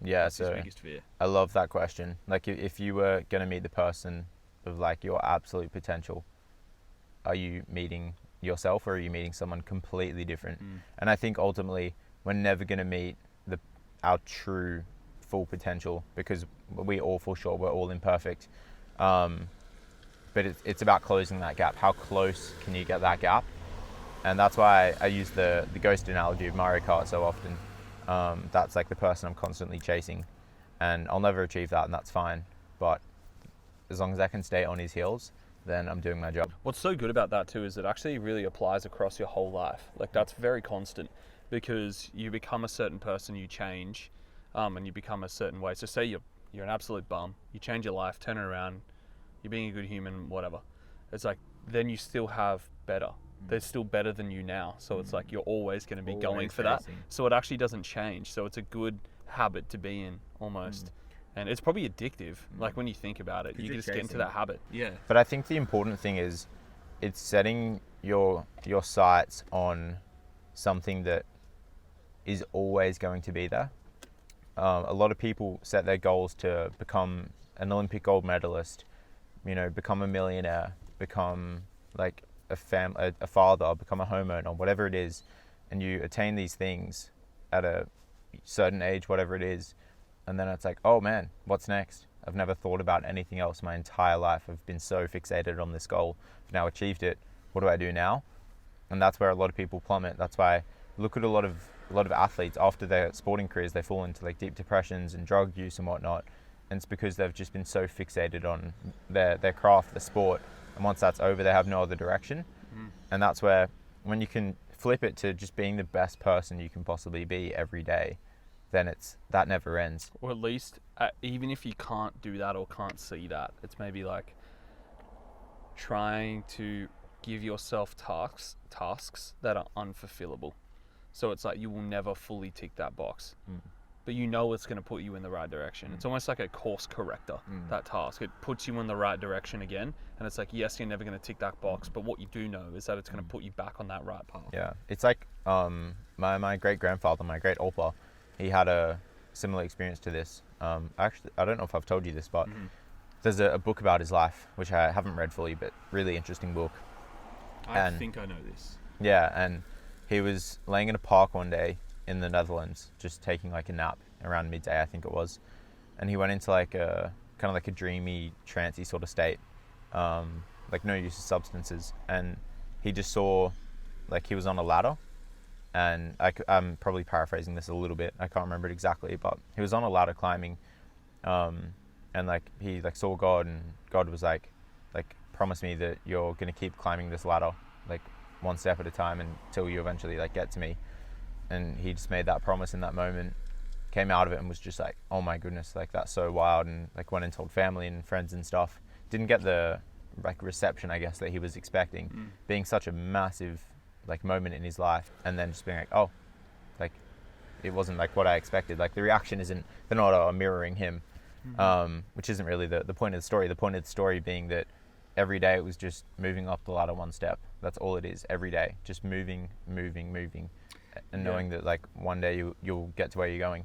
Yeah, What's his so biggest fear? I love that question. Like, if you were going to meet the person of like your absolute potential, are you meeting yourself or are you meeting someone completely different? And I think ultimately we're never going to meet the our true full potential because we all fall short. We're all imperfect. But it's about closing that gap. How close can you get that gap? And that's why I use the ghost analogy of Mario Kart so often. That's like the person I'm constantly chasing, and I'll never achieve that, and that's fine. But as long as I can stay on his heels, then I'm doing my job. What's so good about that too is it actually really applies across your whole life. Like that's very constant because you become a certain person, you change, and you become a certain way. So say you're an absolute bum, you change your life, turn it around, you're being a good human, whatever. It's like then you still have better. They're still better than you now. So it's like you're always going to be going Always for that. chasing. So it actually doesn't change. So it's a good habit to be in almost. And it's probably addictive. Like when you think about it, you you're just get into chasing. that habit. Yeah. But I think the important thing is it's setting your sights on something that is always going to be there. A lot of people set their goals to become an Olympic gold medalist, become a millionaire, become like a father, become a homeowner, whatever it is, and you attain these things at a certain age, whatever it is, and then it's like, oh man, what's next? I've never thought about anything else my entire life. I've been so fixated on this goal. I've now achieved it. What do I do now? And that's where a lot of people plummet. That's why look at a lot of athletes after their sporting careers, they fall into like deep depressions and drug use and whatnot. And it's because they've just been so fixated on their craft, the sport. And once that's over, they have no other direction. And that's where when you can flip it to just being the best person you can possibly be every day, then that never ends. Or at least, even if you can't do that or can't see that, it's maybe like trying to give yourself tasks that are unfulfillable. So it's like you will never fully tick that box, but you know it's going to put you in the right direction. It's almost like a course corrector, that task. It puts you in the right direction again, and it's like, yes, you're never going to tick that box, but what you do know is that it's going to put you back on that right path. Yeah, it's like my great-grandfather, my great-opa, he had a similar experience to this. Actually, I don't know if I've told you this, but there's a book about his life, which I haven't read fully, but really interesting book. I think I know this. Yeah, and he was laying in a park one day in the Netherlands, just taking like a nap around midday, I think it was. And he went into like a kind of like a dreamy, trancey sort of state, like no use of substances. And he just saw, like he was on a ladder, and I'm probably paraphrasing this a little bit. I can't remember it exactly, but he was on a ladder climbing, and like he like saw God, and God was like promise me that you're gonna keep climbing this ladder, like one step at a time until you eventually like get to me. And he just made that promise in that moment, came out of it and was just like, oh my goodness, like that's so wild. And like went and told family and friends and stuff. Didn't get the like reception, I guess, that he was expecting, being such a massive like moment in his life. And then just being like, oh, like it wasn't like what I expected. Like the reaction isn't, they're not mirroring him, which isn't really the point of the story. The point of the story being that every day it was just moving up the ladder one step. That's all it is every day, just moving, and knowing that like one day you'll get to where you're going.